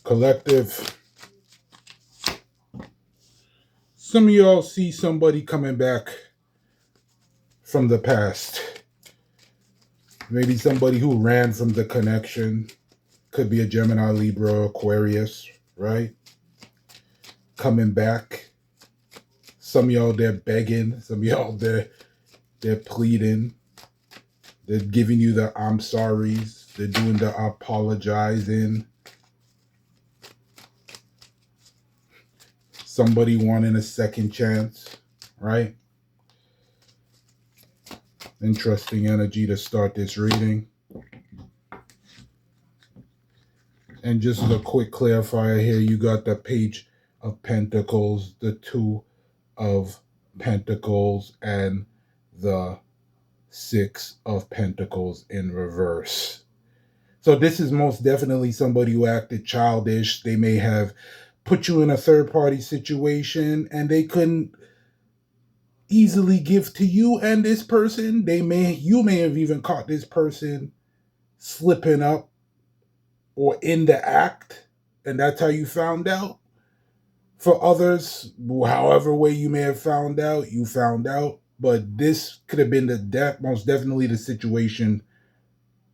Collective, some of y'all see somebody coming back from the past. Maybe somebody who ran from the connection. Could be a Gemini, Libra, Aquarius, right? Coming back. Some of y'all, they're begging. Some of y'all, they're pleading. They're giving you the I'm sorries. They're doing the apologizing. Somebody wanting a second chance, right? Interesting energy to start this reading. And just as a quick clarifier here, you got the Page of Pentacles, the Two of Pentacles, and the Six of Pentacles in reverse. So this is most definitely somebody who acted childish. They may have put you in a third-party situation and they couldn't easily give to you and this person. You may have even caught this person slipping up or in the act, and that's how you found out. For others, however way you may have found out, you found out. But this could have been most definitely the situation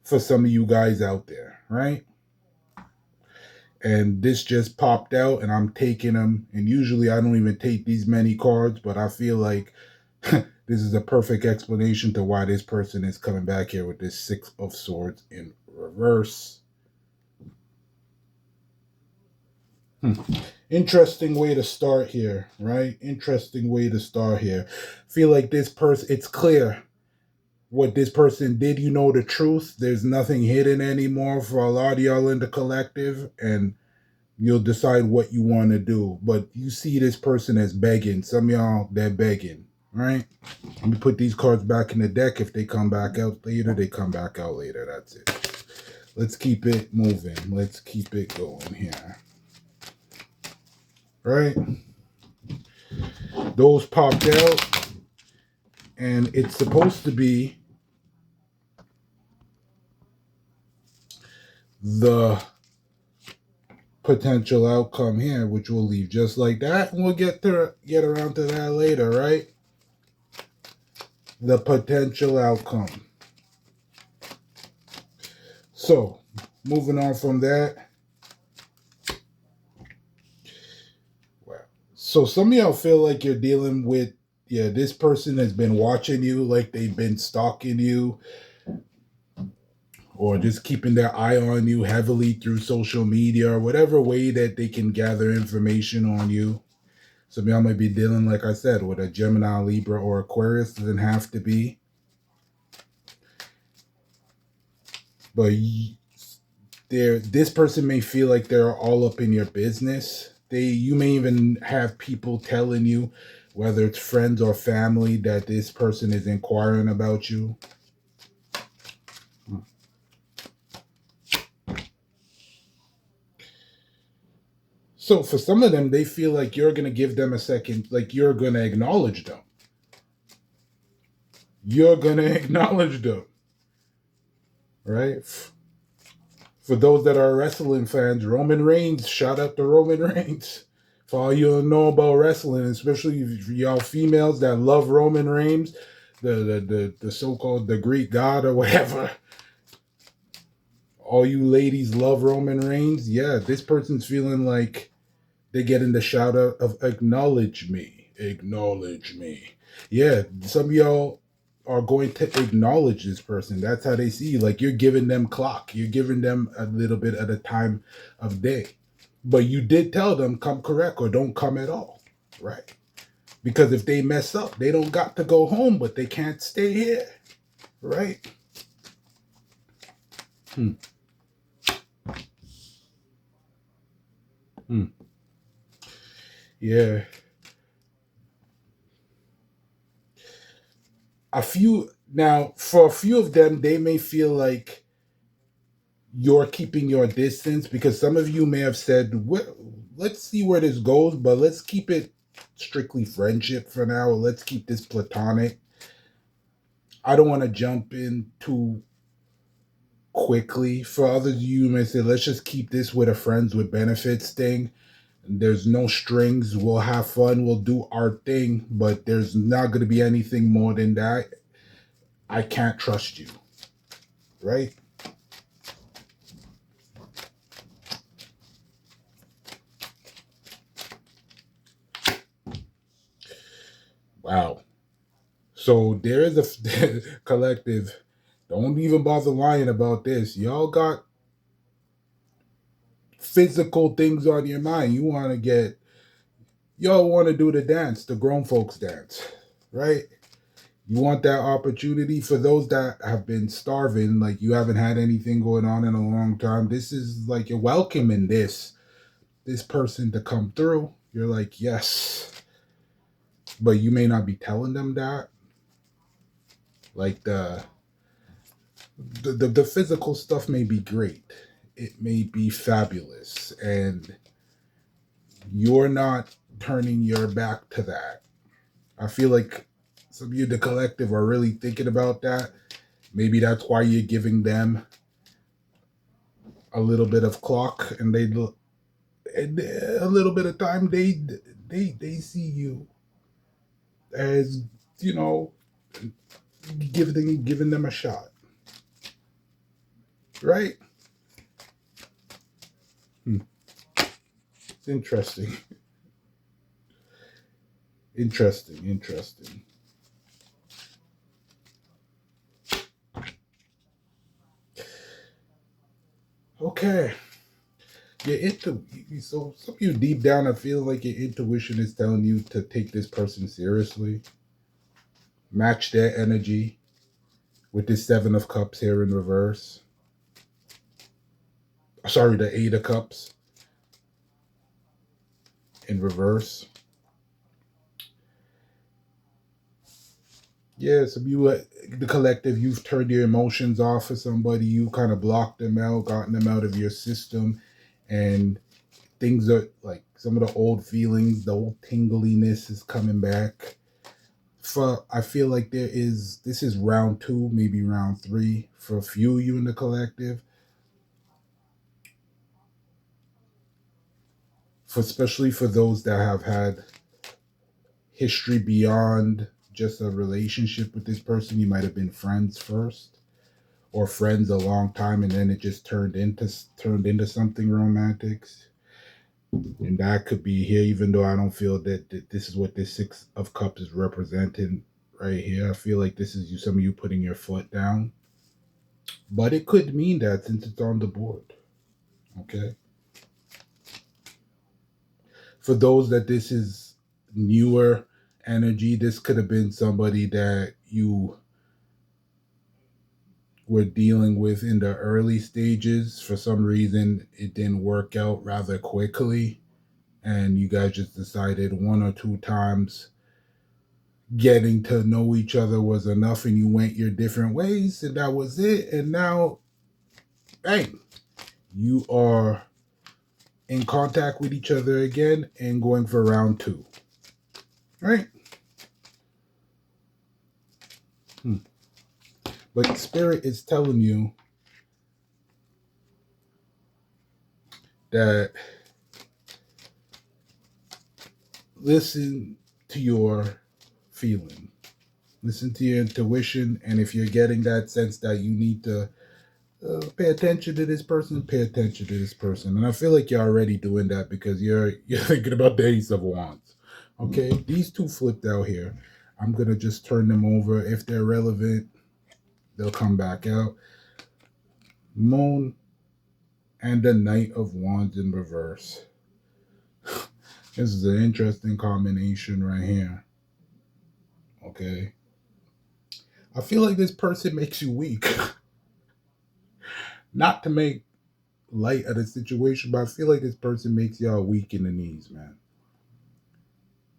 for some of you guys out there, right? And this just popped out, and I'm taking them. And usually I don't even take these many cards, but I feel like this is a perfect explanation to why this person is coming back here with this Six of Swords in reverse. Interesting way to start here, right? Interesting way to start here. Feel like this person, it's clear what this person did. You know the truth. There's nothing hidden anymore for a lot of y'all in the collective, and you'll decide what you want to do. But you see this person as begging. Some of y'all, they're begging, right? Let me put these cards back in the deck. If they come back out later, they come back out later. That's it. Let's keep it moving. Let's keep it going here. Right? Those popped out, and it's supposed to be the potential outcome here, which we'll leave just like that, and we'll get around to that later, right? The potential outcome. So, moving on from that. So some of y'all feel like you're dealing with, this person has been watching you, like they've been stalking you, or just keeping their eye on you heavily through social media, or whatever way that they can gather information on you. Some of y'all might be dealing, like I said, with a Gemini, Libra, or Aquarius. Doesn't have to be. But this person may feel like they're all up in your business. You may even have people telling you, whether it's friends or family, that this person is inquiring about you. So for some of them, they feel like you're going to give them a second, like you're going to acknowledge them. You're going to acknowledge them. Right? For those that are wrestling fans, Roman Reigns, shout out to Roman Reigns. For all you know about wrestling, especially y'all females that love Roman Reigns, the so-called the Greek god or whatever. All you ladies love Roman Reigns. Yeah, this person's feeling like they're getting the shout out of acknowledge me. Acknowledge me. Yeah, some of y'all are going to acknowledge this person. That's how they see you. Like you're giving them clock. You're giving them a little bit at a time of day. But you did tell them come correct or don't come at all. Right? Because if they mess up, they don't got to go home, but they can't stay here. Right? Yeah. For a few of them, they may feel like you're keeping your distance because some of you may have said, let's see where this goes, but let's keep it strictly friendship for now. Let's keep this platonic. I don't want to jump into quickly. For others, you may say, let's just keep this with a friends with benefits thing. There's no strings. We'll have fun. We'll do our thing, but there's not going to be anything more than that. I can't trust you, right? Wow. So there is a collective. Don't even bother lying about this. Y'all got physical things on your mind. Y'all want to do the dance, the grown folks dance, right? You want that opportunity for those that have been starving, like you haven't had anything going on in a long time. This is like you're welcoming this person to come through. You're like, yes, but you may not be telling them that. Like the physical stuff may be great. It may be fabulous, and you're not turning your back to that. I feel like some of you, the collective, are really thinking about that. Maybe that's why you're giving them a little bit of clock, and and a little bit of time. They see you as, you know, giving them a shot, right? Hmm. It's interesting, interesting. Okay, your intu so some of you deep down are feeling like your intuition is telling you to take this person seriously, match their energy with this Seven of Cups here in reverse. Sorry, the Eight of Cups in reverse. Yeah, some you, the collective, you've turned your emotions off for somebody. You kind of blocked them out, gotten them out of your system, and things are like some of the old feelings, the old tingliness is coming back. For I feel like this is round two, maybe round three for a few of you in the collective. For especially for those that have had history beyond just a relationship with this person, you might have been friends first or friends a long time, and then it just turned into something romantic. And that could be here, even though I don't feel that this is what this Six of Cups is representing right here. I feel like this is some of you putting your foot down, but it could mean that since it's on the board. Okay, for those that this is newer energy, this could have been somebody that you were dealing with in the early stages. For some reason, it didn't work out rather quickly, and you guys just decided one or two times getting to know each other was enough, and you went your different ways, and that was it. And now, bang, you are in contact with each other again and going for round two, right? Hmm. But Spirit is telling you that listen to your feeling, listen to your intuition, and if you're getting that sense that you need to pay attention to this person, pay attention to this person. And I feel like you're already doing that because you're thinking about the Ace of Wands. Okay, these two flipped out here. I'm gonna just turn them over. If they're relevant, they'll come back out. Moon and the Knight of Wands in reverse. This is an interesting combination right here. Okay. I feel like this person makes you weak. Not to make light of the situation, but I feel like this person makes y'all weak in the knees, man.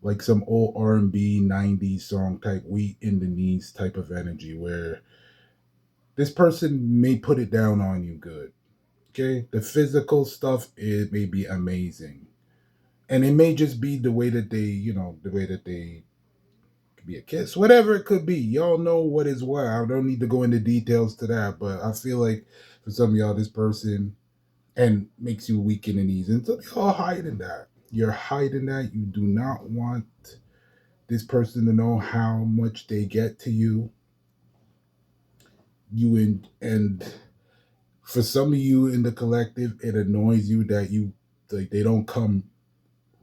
Like some old R&B 90s song type weak in the knees type of energy where this person may put it down on you good. Okay? The physical stuff, it may be amazing. And it may just be the way that they Could be a kiss, whatever it could be. Y'all know what is what. I don't need to go into details to that, but I feel like for some of y'all, this person and makes you weak in the knees, and some of y'all hiding that. You're hiding that. You do not want this person to know how much they get to you. And for some of you in the collective, it annoys you that you like they don't come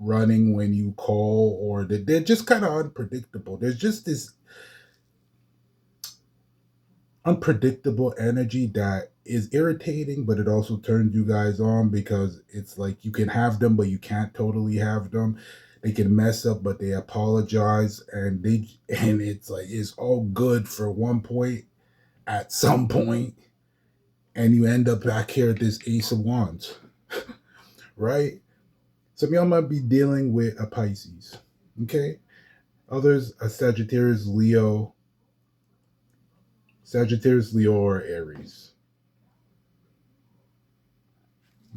running when you call, or they're just kind of unpredictable. There's just this unpredictable energy that is irritating, but it also turns you guys on because it's like you can have them, but you can't totally have them. They can mess up, but they apologize, and it's like it's all good for one point at some point, and you end up back here at this Ace of Wands, right? Some of y'all might be dealing with a Pisces, okay? Others a Sagittarius, Leo, or Aries.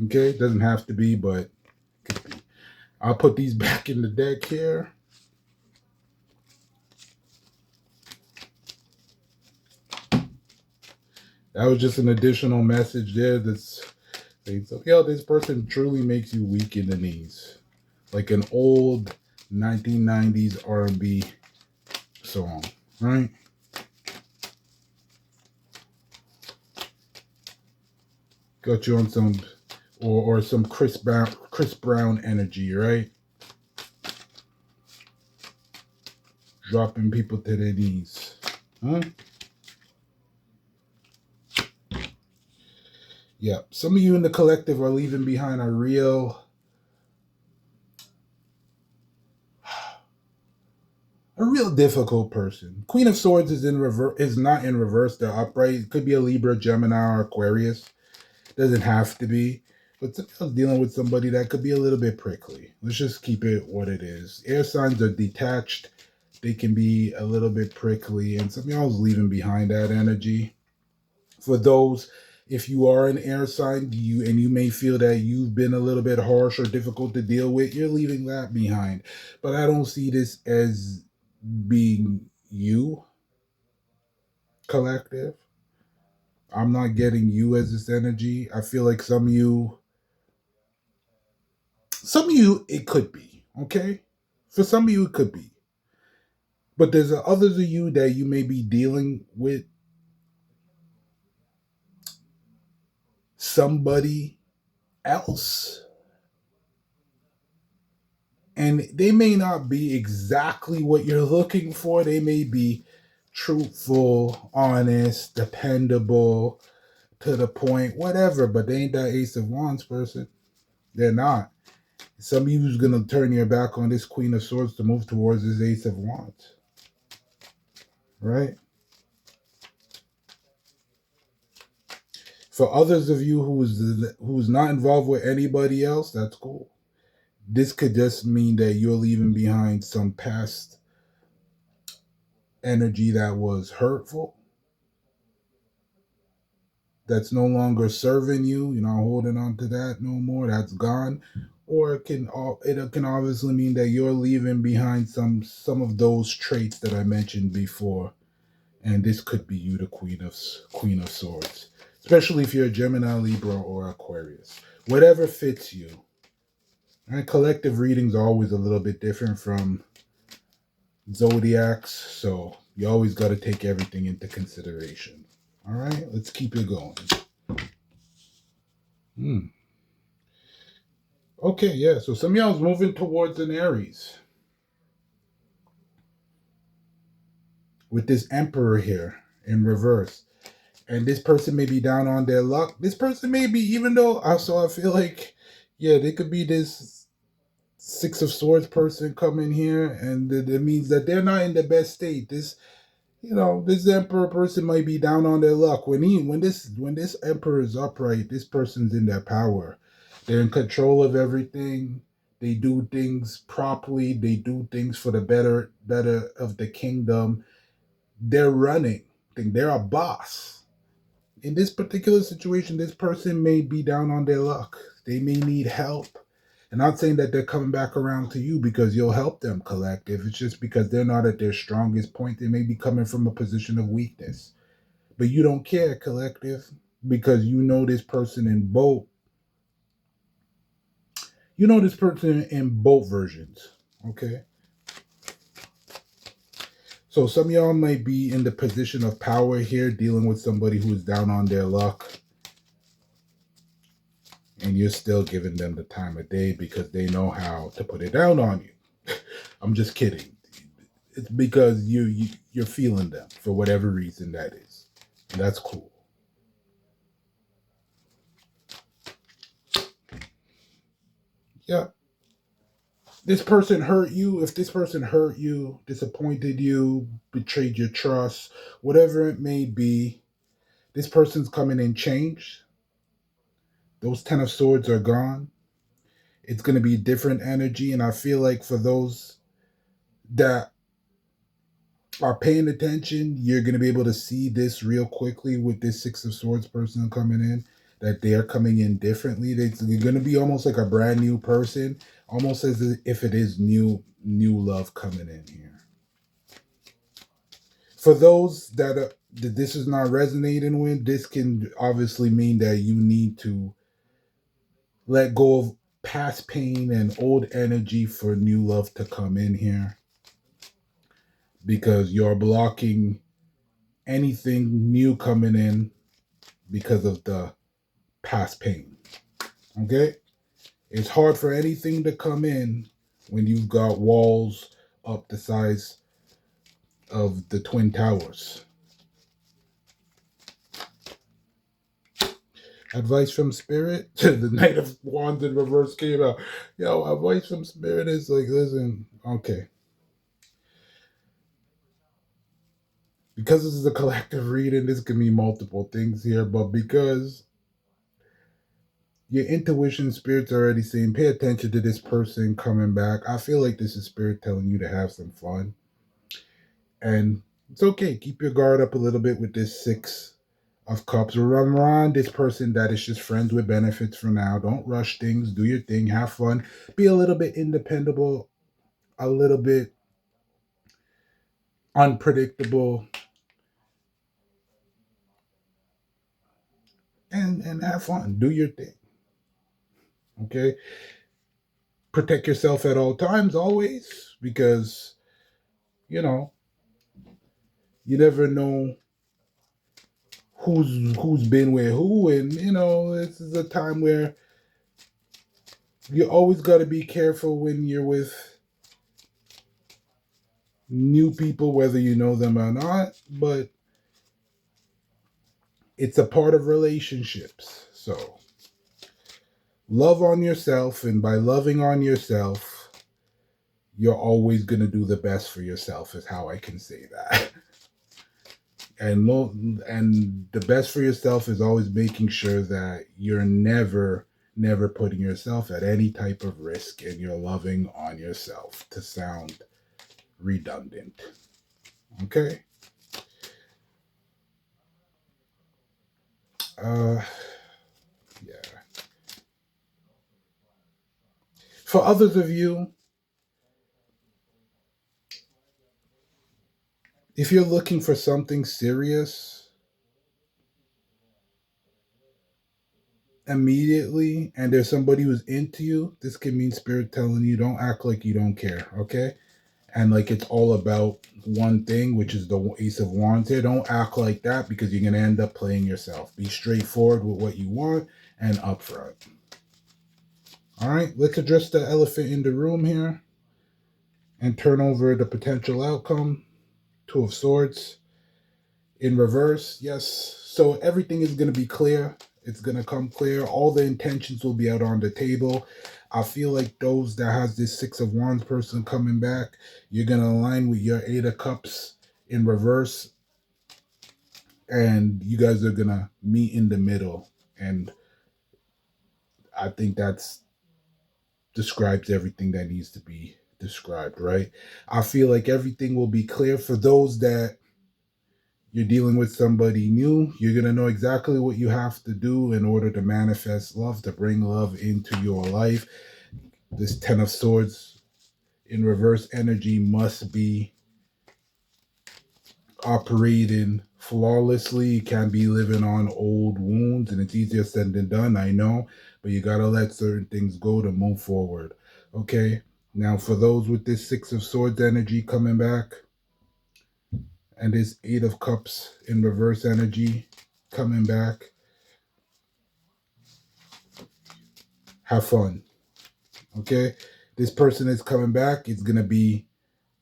Okay, it doesn't have to be, but could be. I'll put these back in the deck here. That was just an additional message there that's saying, so, yo, this person truly makes you weak in the knees. Like an old 1990s R&B song, right? Got you on some or some Chris Brown energy, right? Dropping people to their knees. Huh? Yeah. Some of you in the collective are leaving behind a real difficult person. Queen of Swords is in reverse, is not in reverse, they're upright. It could be a Libra, Gemini, or Aquarius. Doesn't have to be. But sometimes dealing with somebody that could be a little bit prickly. Let's just keep it what it is. Air signs are detached. They can be a little bit prickly, and some of y'all's leaving behind that energy. For those, if you are an air sign, you may feel that you've been a little bit harsh or difficult to deal with, you're leaving that behind. But I don't see this as being you, collective. I'm not getting you as this energy. I feel like some of you, it could be, okay? For some of you, it could be. But there's others of you that you may be dealing with somebody else, and they may not be exactly what you're looking for. They may be truthful, honest, dependable, to the point, whatever, but they ain't that Ace of Wands person. They're not. Some of you is going to turn your back on this Queen of Swords to move towards this Ace of Wands. Right? For others of you who's not involved with anybody else, that's cool. This could just mean that you're leaving behind some past energy that was hurtful, that's no longer serving you. You're not holding on to that no more. That's gone. Or it can obviously mean that you're leaving behind some of those traits that I mentioned before, and this could be you, the Queen of Swords, especially if you're a Gemini, Libra, or Aquarius. Whatever fits you. Right? Collective readings are always a little bit different from Zodiacs, so you always got to take everything into consideration. All right, let's keep it going. Okay, yeah. So some of y'all's moving towards an Aries with this Emperor here in reverse. And this person may be down on their luck. This person may be, even though I feel like, yeah, they could be this Six of Swords person coming here, and that means that they're not in the best state. This Emperor person might be down on their luck. When this Emperor is upright, this person's in their power. They're in control of everything. They do things properly. They do things for the better of the kingdom. They're running. They're a boss. In this particular situation, this person may be down on their luck. They may need help. And not saying that they're coming back around to you because you'll help them, collective. It's just because they're not at their strongest point. They may be coming from a position of weakness. But you don't care, collective, because you know this person in both. You know this person in both versions. Okay? So some of y'all might be in the position of power here, dealing with somebody who's down on their luck. And you're still giving them the time of day because they know how to put it down on you. I'm just kidding. It's because you're feeling them for whatever reason that is. And that's cool. Yeah. This person hurt you. If this person hurt you, disappointed you, betrayed your trust, whatever it may be, this person's coming in changed. Those 10 of swords are gone. It's going to be different energy. And I feel like for those that are paying attention, you're going to be able to see this real quickly with this Six of Swords person coming in, that they're coming in differently. They're going to be almost like a brand new person, almost as if it is new love coming in here. For those that this is not resonating with, this can obviously mean that you need to let go of past pain and old energy for new love to come in here, because you're blocking anything new coming in because of the past pain. Okay? It's hard for anything to come in when you've got walls up the size of the Twin Towers. Advice from Spirit. The Knight of Wands in reverse came out. Yo, advice from Spirit is like, listen, okay. Because this is a collective reading, this can mean multiple things here, but because your intuition, Spirit's already saying, pay attention to this person coming back. I feel like this is Spirit telling you to have some fun. And it's okay. Keep your guard up a little bit with this Six of Cups. Remember on this person that is just friends with benefits for now. Don't rush things. Do your thing. Have fun. Be a little bit independent, a little bit unpredictable, and have fun. Do your thing. Okay? Protect yourself at all times, always, because, you know, you never know who's been with who, and this is a time where you always got to be careful when you're with new people, whether you know them or not, but it's a part of relationships. So love on yourself, and by loving on yourself, you're always going to do the best for yourself, is how I can say that. And the best for yourself is always making sure that you're never putting yourself at any type of risk, and you're loving on yourself, to sound redundant. Okay? Yeah. For others of you, if you're looking for something serious immediately and there's somebody who's into you, this can mean Spirit telling you, don't act like you don't care, okay? And like it's all about one thing, which is the Ace of Wands here. Don't act like that, because you're going to end up playing yourself. Be straightforward with what you want and upfront. All right, let's address the elephant in the room here and turn over the potential outcome. Two of Swords in reverse. Yes, so everything is going to be clear. It's going to come clear. All the intentions will be out on the table. I feel like those that has this Six of Wands person coming back, you're going to align with your Eight of Cups in reverse, and you guys are going to meet in the middle. And I think that's describes everything that needs to be described, right? I feel like everything will be clear for those that you're dealing with somebody new. You're going to know exactly what you have to do in order to manifest love, to bring love into your life. This Ten of Swords in reverse energy must be operating flawlessly. You can't be living on old wounds, and it's easier said than done, I know, but you gotta let certain things go to move forward. Okay, now for those with this Six of Swords energy coming back and this Eight of Cups in reverse energy coming back, have fun. Okay, this person is coming back. It's gonna be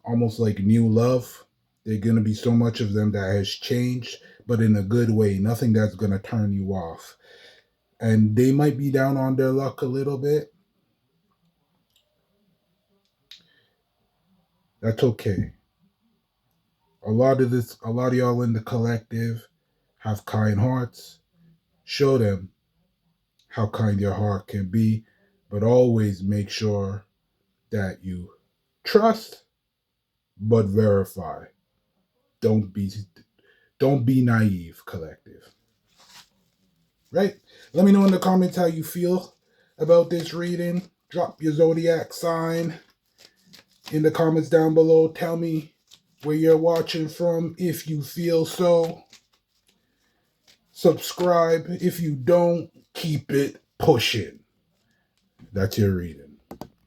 almost like new love. There's gonna be so much of them that has changed, but in a good way. Nothing that's gonna turn you off. And they might be down on their luck a little bit. That's okay. A lot of y'all in the collective have kind hearts. Show them how kind your heart can be, but always make sure that you trust but verify. Don't be don't be naive, collective. Right? Let me know in the comments how you feel about this reading. Drop your zodiac sign in the comments down below. Tell me where you're watching from if you feel so. Subscribe if you don't. Keep it pushing. That's your reading.